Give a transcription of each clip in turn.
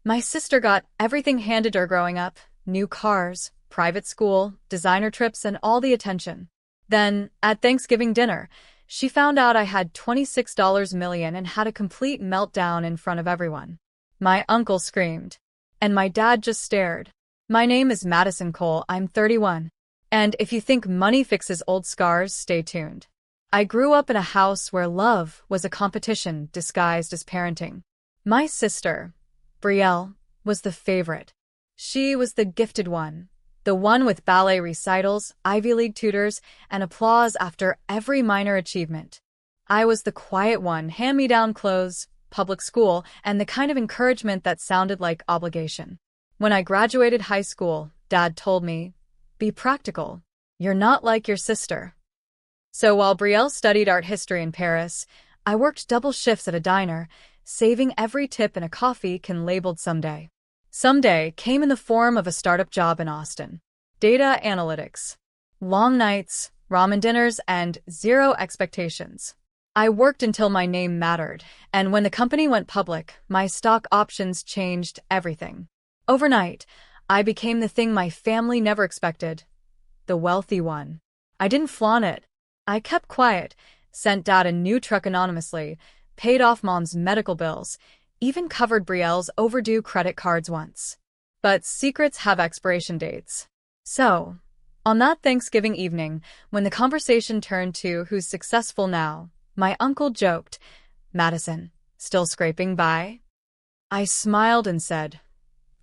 My sister got everything handed to her growing up: new cars, private school, designer trips, and all the attention. Then, at Thanksgiving dinner, she found out I had $26 million and had a complete meltdown in front of everyone. My uncle screamed, and my dad just stared. My name is Madison Cole, I'm 31. And if you think money fixes old scars, stay tuned. I grew up in a house where love was a competition disguised as parenting. My sister, Brielle, was the favorite. She was the gifted one, the one with ballet recitals, Ivy League tutors, and applause after every minor achievement. I was the quiet one, hand-me-down clothes, public school, and the kind of encouragement that sounded like obligation. When I graduated high school, Dad told me, "Be practical. You're not like your sister." So while Brielle studied art history in Paris, I worked double shifts at a diner, saving every tip in a coffee can labeled someday. Someday came in the form of a startup job in Austin. Data analytics. Long nights, ramen dinners, and zero expectations. I worked until my name mattered, and when the company went public, my stock options changed everything. Overnight, I became the thing my family never expected: the wealthy one. I didn't flaunt it. I kept quiet, sent Dad a new truck anonymously, paid off Mom's medical bills, even covered Brielle's overdue credit cards once. But secrets have expiration dates. So, on that Thanksgiving evening, when the conversation turned to who's successful now, my uncle joked, "Madison, still scraping by?" I smiled and said,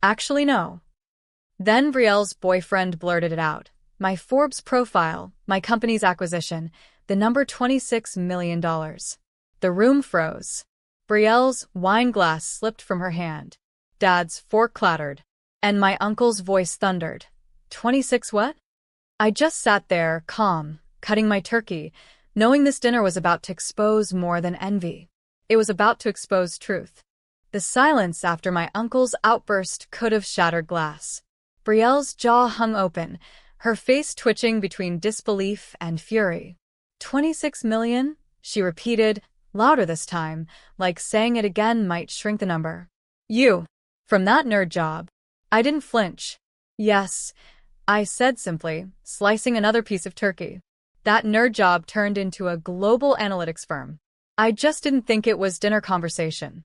"Actually, no." Then Brielle's boyfriend blurted it out. My Forbes profile, my company's acquisition, the number $26 million. The room froze. Brielle's wine glass slipped from her hand. Dad's fork clattered. And my uncle's voice thundered. 26 what? I just sat there, calm, cutting my turkey, knowing this dinner was about to expose more than envy. It was about to expose truth. The silence after my uncle's outburst could have shattered glass. Brielle's jaw hung open, her face twitching between disbelief and fury. 26 million? She repeated, louder this time, like saying it again might shrink the number. You. From that nerd job. I didn't flinch. Yes, I said simply, slicing another piece of turkey. That nerd job turned into a global analytics firm. I just didn't think it was dinner conversation.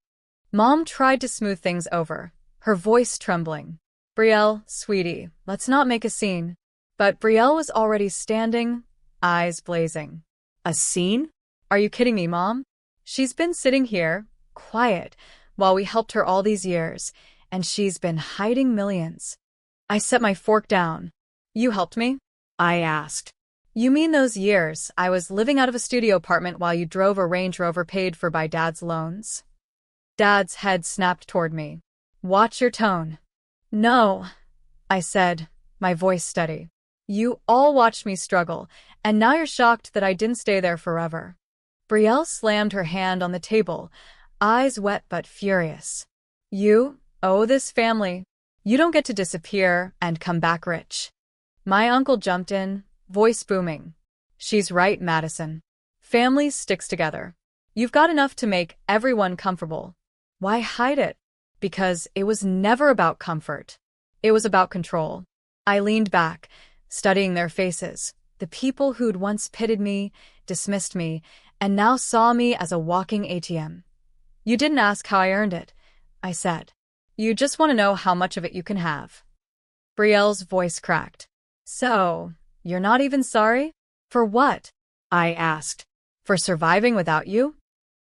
Mom tried to smooth things over, her voice trembling. Brielle, sweetie, let's not make a scene. But Brielle was already standing, eyes blazing. A scene? Are you kidding me, Mom? She's been sitting here, quiet, while we helped her all these years, and she's been hiding millions. I set my fork down. You helped me? I asked. You mean those years I was living out of a studio apartment while you drove a Range Rover paid for by Dad's loans? Dad's head snapped toward me. Watch your tone. No, I said, my voice steady. You all watched me struggle, and now you're shocked that I didn't stay there forever. Brielle slammed her hand on the table, eyes wet but furious. You owe this family. You don't get to disappear and come back rich. My uncle jumped in, voice booming. She's right, Madison. Families sticks together. You've got enough to make everyone comfortable. Why hide it? Because it was never about comfort. It was about control. I leaned back, studying their faces, the people who'd once pitied me, dismissed me, and now saw me as a walking ATM. You didn't ask how I earned it, I said. You just want to know how much of it you can have. Brielle's voice cracked. So, you're not even sorry? For what? I asked. For surviving without you?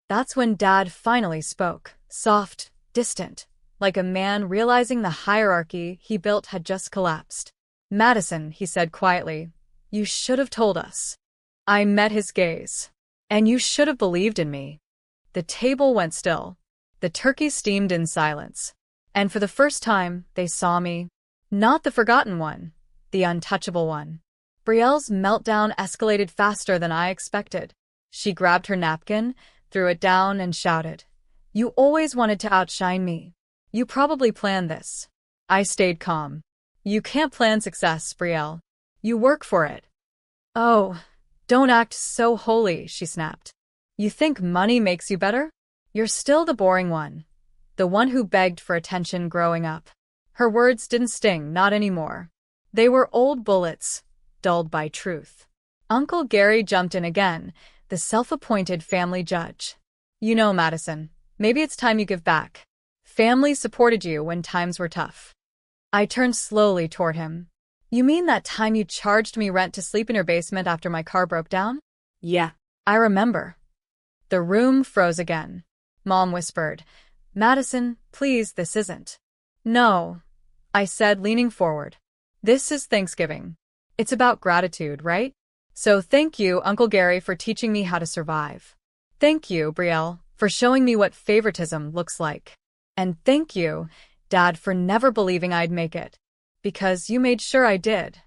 That's when Dad finally spoke, soft, distant, like a man realizing the hierarchy he built had just collapsed. Madison, he said quietly, you should have told us. I met his gaze. And you should have believed in me. The table went still. The turkey steamed in silence. And for the first time, they saw me. Not the forgotten one, the untouchable one. Brielle's meltdown escalated faster than I expected. She grabbed her napkin, threw it down, and shouted, You always wanted to outshine me. You probably planned this. I stayed calm. You can't plan success, Brielle. You work for it. Oh, don't act so holy, she snapped. You think money makes you better? You're still the boring one. the one who begged for attention growing up. Her words didn't sting, not anymore. They were old bullets, dulled by truth. Uncle Gary jumped in again, the self-appointed family judge. You know, Madison, maybe it's time you give back. Family supported you when times were tough. I turned slowly toward him. You mean that time you charged me rent to sleep in your basement after my car broke down? Yeah. I remember. The room froze again. Mom whispered, Madison, please, this isn't. No, I said, leaning forward. This is Thanksgiving. It's about gratitude, right? So thank you, Uncle Gary, for teaching me how to survive. Thank you, Brielle, for showing me what favoritism looks like. And thank you, Dad, for never believing I'd make it. Because you made sure I did.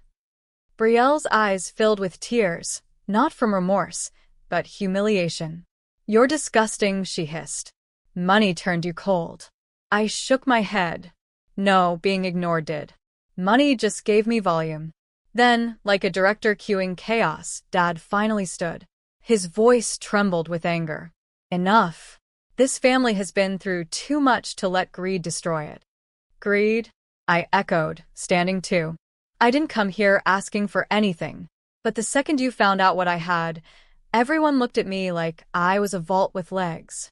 Brielle's eyes filled with tears, not from remorse, but humiliation. You're disgusting, she hissed. Money turned you cold. I shook my head. No, being ignored did. Money just gave me volume. Then, like a director cueing chaos, Dad finally stood. His voice trembled with anger. Enough. This family has been through too much to let greed destroy it. Greed? I echoed, standing too. I didn't come here asking for anything. But the second you found out what I had, everyone looked at me like I was a vault with legs.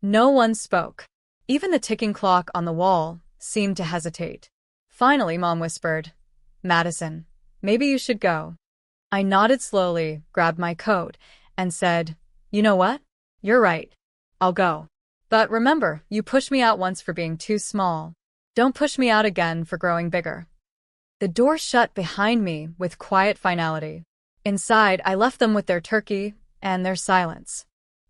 No one spoke. Even the ticking clock on the wall seemed to hesitate. Finally, Mom whispered, Madison, maybe you should go. I nodded slowly, grabbed my coat, and said, You know what? You're right. I'll go. But remember, you pushed me out once for being too small. Don't push me out again for growing bigger. The door shut behind me with quiet finality. Inside, I left them with their turkey and their silence.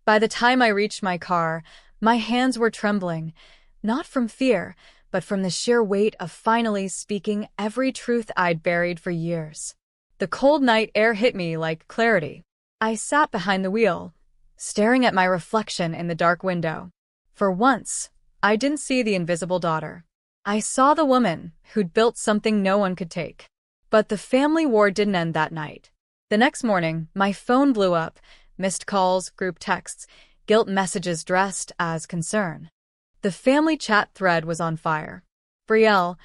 By the time I reached my car, my hands were trembling, not from fear, but from the sheer weight of finally speaking every truth I'd buried for years. The cold night air hit me like clarity. I sat behind the wheel, staring at my reflection in the dark window. For once, I didn't see the invisible daughter. I saw the woman who'd built something no one could take. But the family war didn't end that night. The next morning, my phone blew up, missed calls, group texts, guilt messages dressed as concern. The family chat thread was on fire. Brielle,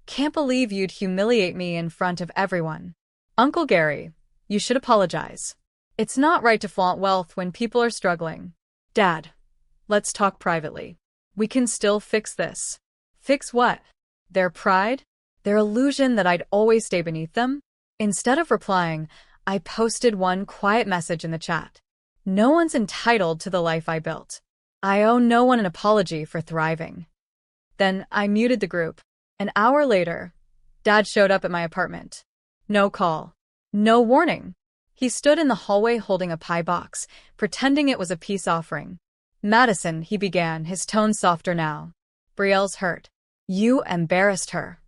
can't believe you'd humiliate me in front of everyone. Uncle Gary, you should apologize. It's not right to flaunt wealth when people are struggling. Dad, let's talk privately. We can still fix this. Fix what? Their pride? Their illusion that I'd always stay beneath them? Instead of replying, I posted one quiet message in the chat. No one's entitled to the life I built. I owe no one an apology for thriving. Then I muted the group. An hour later, Dad showed up at my apartment. No call. No warning. He stood in the hallway holding a pie box, pretending it was a peace offering. Madison, he began, his tone softer now. Brielle's hurt. You embarrassed her.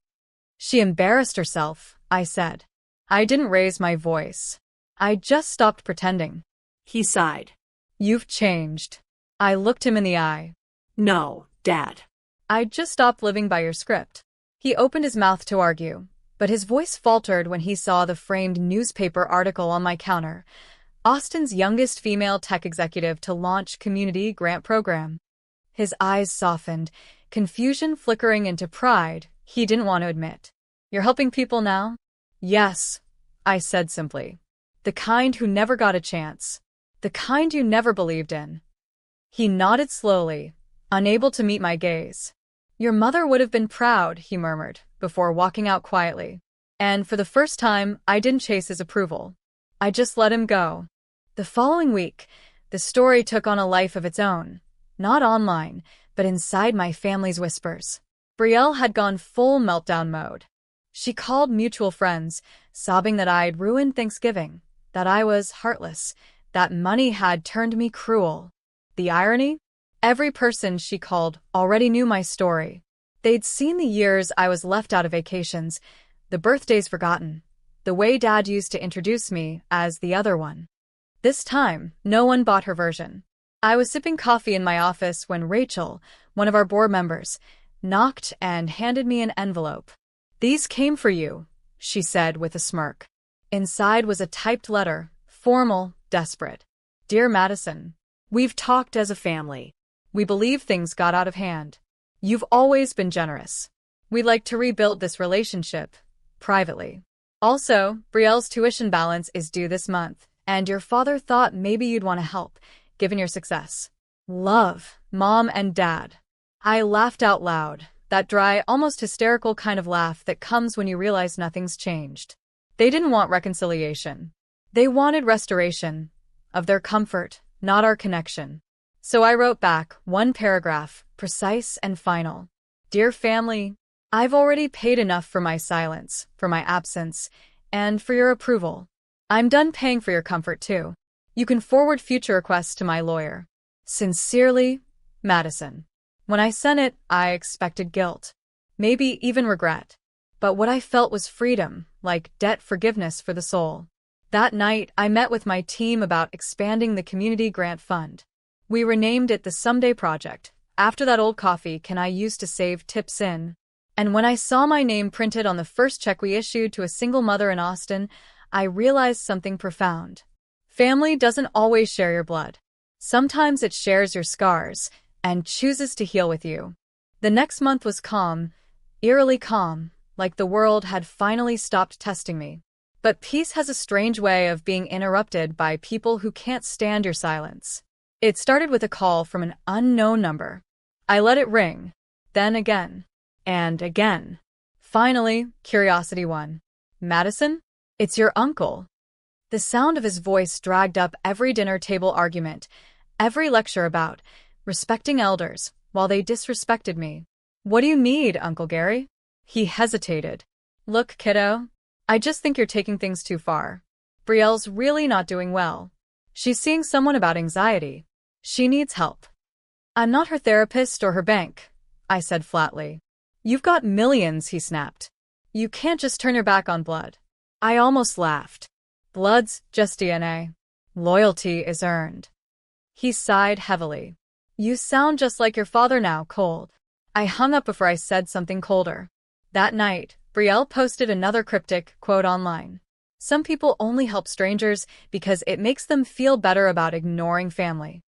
She embarrassed herself, I said. I didn't raise my voice. I just stopped pretending. He sighed. You've changed. I looked him in the eye. No, Dad. I just stopped living by your script. He opened his mouth to argue, but his voice faltered when he saw the framed newspaper article on my counter. Austin's youngest female tech executive to launch community grant program. His eyes softened, confusion flickering into pride he didn't want to admit. You're helping people now? Yes, I said simply. The kind who never got a chance. The kind you never believed in. He nodded slowly, unable to meet my gaze. Your mother would have been proud, he murmured, before walking out quietly. And for the first time, I didn't chase his approval. I just let him go. The following week, the story took on a life of its own. Not online, but inside my family's whispers. Brielle had gone full meltdown mode. She called mutual friends, sobbing that I'd ruined Thanksgiving, that I was heartless, that money had turned me cruel. The irony? Every person she called already knew my story. They'd seen the years I was left out of vacations, the birthdays forgotten, the way Dad used to introduce me as the other one. This time, no one bought her version. I was sipping coffee in my office when Rachel, one of our board members, knocked and handed me an envelope. These came for you, she said with a smirk. Inside was a typed letter, formal, desperate. Dear Madison, we've talked as a family. We believe things got out of hand. You've always been generous. We'd like to rebuild this relationship, privately. Also, Brielle's tuition balance is due this month, and your father thought maybe you'd want to help, given your success. Love, Mom and Dad. I laughed out loud, that dry, almost hysterical kind of laugh that comes when you realize nothing's changed. They didn't want reconciliation. They wanted restoration of their comfort, not our connection. So I wrote back one paragraph, precise and final. Dear family, I've already paid enough for my silence, for my absence, and for your approval. I'm done paying for your comfort too. You can forward future requests to my lawyer. Sincerely, Madison. When I sent it, I expected guilt. Maybe even regret. But what I felt was freedom, like debt forgiveness for the soul. That night, I met with my team about expanding the community grant fund. We renamed it the Someday Project, after that old coffee can I used to save tips in. And when I saw my name printed on the first check we issued to a single mother in Austin, I realized something profound. Family doesn't always share your blood. Sometimes it shares your scars and chooses to heal with you. The next month was calm, eerily calm, like the world had finally stopped testing me. But peace has a strange way of being interrupted by people who can't stand your silence. It started with a call from an unknown number. I let it ring, then again, and again. Finally, curiosity won. Madison? It's your uncle. The sound of his voice dragged up every dinner table argument, every lecture about respecting elders while they disrespected me. What do you need, Uncle Gary? He hesitated. Look, kiddo, I just think you're taking things too far. Brielle's really not doing well. She's seeing someone about anxiety. She needs help. I'm not her therapist or her bank, I said flatly. You've got millions, he snapped. You can't just turn your back on blood. I almost laughed. Blood's just DNA. Loyalty is earned. He sighed heavily. You sound just like your father now, cold. I hung up before I said something colder. That night, Brielle posted another cryptic quote online. Some people only help strangers because it makes them feel better about ignoring family.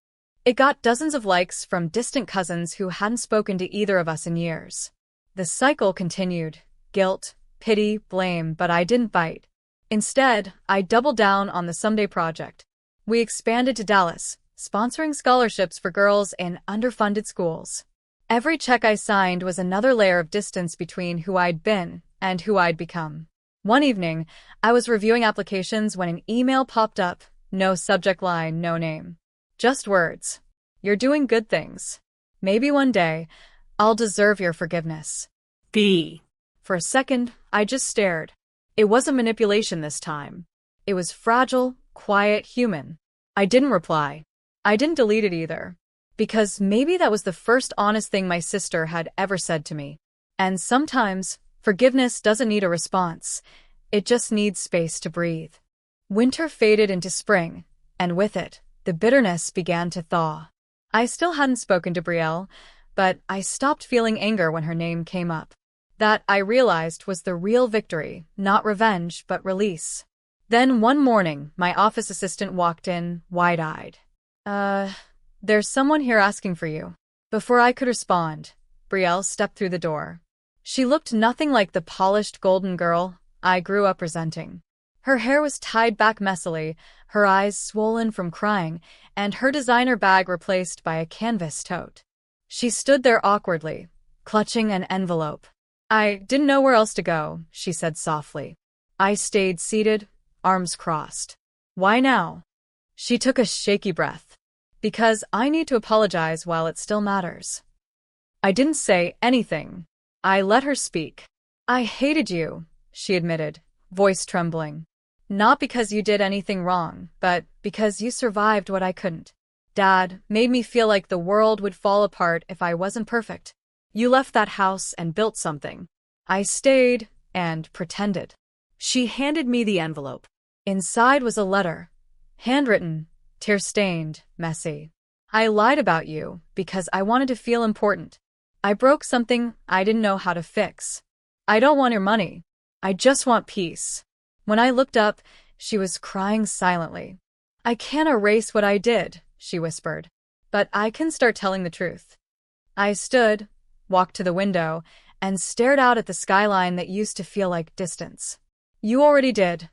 It got dozens of likes from distant cousins who hadn't spoken to either of us in years. The cycle continued. Guilt, pity, blame, but I didn't bite. Instead, I doubled down on the Someday Project. We expanded to Dallas, sponsoring scholarships for girls in underfunded schools. Every check I signed was another layer of distance between who I'd been and who I'd become. One evening, I was reviewing applications when an email popped up. No subject line, no name. Just words. You're doing good things. Maybe one day, I'll deserve your forgiveness. B. For a second, I just stared. It wasn't manipulation this time. It was fragile, quiet, human. I didn't reply. I didn't delete it either. Because maybe that was the first honest thing my sister had ever said to me. And sometimes, forgiveness doesn't need a response. It just needs space to breathe. Winter faded into spring, and with it, the bitterness began to thaw. I still hadn't spoken to Brielle, but I stopped feeling anger when her name came up. That, I realized, was the real victory, not revenge, but release. Then one morning, my office assistant walked in, wide-eyed. There's someone here asking for you. Before I could respond, Brielle stepped through the door. She looked nothing like the polished golden girl I grew up resenting. Her hair was tied back messily, her eyes swollen from crying, and her designer bag replaced by a canvas tote. She stood there awkwardly, clutching an envelope. I didn't know where else to go, she said softly. I stayed seated, arms crossed. Why now? She took a shaky breath. Because I need to apologize while it still matters. I didn't say anything. I let her speak. I hated you, she admitted, voice trembling. Not because you did anything wrong, but because you survived what I couldn't. Dad made me feel like the world would fall apart if I wasn't perfect. You left that house and built something. I stayed and pretended. She handed me the envelope. Inside was a letter. Handwritten, tear-stained, messy. I lied about you because I wanted to feel important. I broke something I didn't know how to fix. I don't want your money. I just want peace. When I looked up, she was crying silently. I can't erase what I did, she whispered. But I can start telling the truth. I stood, walked to the window, and stared out at the skyline that used to feel like distance. "You already did,"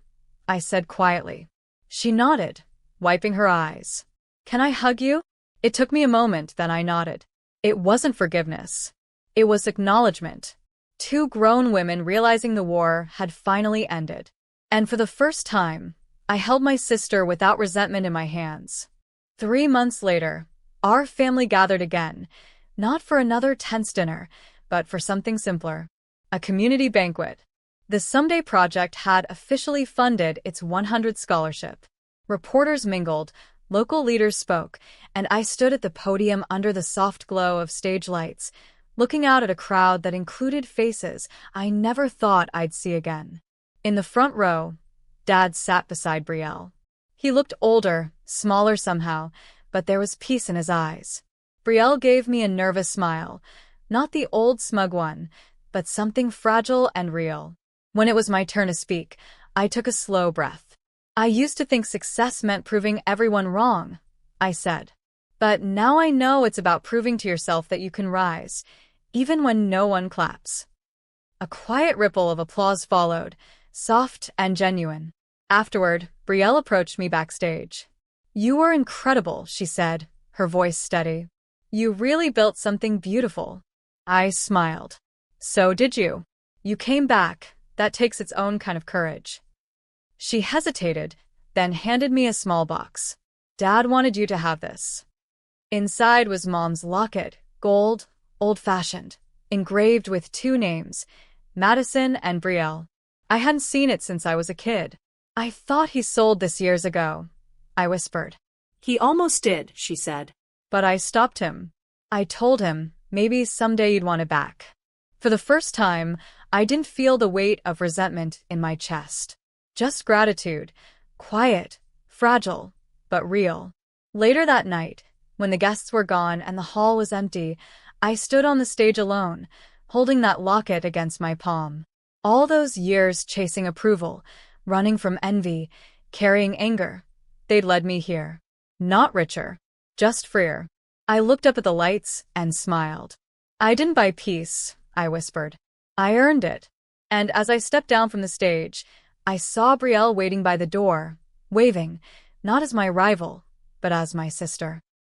I said quietly. She nodded, wiping her eyes. "Can I hug you?" It took me a moment, then I nodded. It wasn't forgiveness. It was acknowledgement. Two grown women realizing the war had finally ended. And for the first time, I held my sister without resentment in my hands. 3 months later, our family gathered again, not for another tense dinner, but for something simpler. A community banquet. The Someday Project had officially funded its 100th scholarship. Reporters mingled, local leaders spoke, and I stood at the podium under the soft glow of stage lights, looking out at a crowd that included faces I never thought I'd see again. In the front row, Dad sat beside Brielle. He looked older, smaller somehow, but there was peace in his eyes. Brielle gave me a nervous smile, not the old smug one, but something fragile and real. When it was my turn to speak, I took a slow breath. "I used to think success meant proving everyone wrong," I said. "But now I know it's about proving to yourself that you can rise, even when no one claps." A quiet ripple of applause followed, soft and genuine. Afterward, Brielle approached me backstage. "You were incredible," she said, her voice steady. "You really built something beautiful." I smiled. "So did you. You came back. That takes its own kind of courage." She hesitated, then handed me a small box. "Dad wanted you to have this." Inside was Mom's locket, gold, old-fashioned, engraved with 2 names, Madison and Brielle. I hadn't seen it since I was a kid. "I thought he sold this years ago," I whispered. He almost did, she said. But I stopped him. I told him, maybe someday you'd want it back. For the first time, I didn't feel the weight of resentment in my chest. Just gratitude, quiet, fragile, but real. Later that night, when the guests were gone and the hall was empty, I stood on the stage alone, holding that locket against my palm. All those years chasing approval, running from envy, carrying anger, they'd led me here. Not richer, just freer. I looked up at the lights and smiled. "I didn't buy peace," I whispered. "I earned it." And as I stepped down from the stage, I saw Brielle waiting by the door, waving, not as my rival, but as my sister.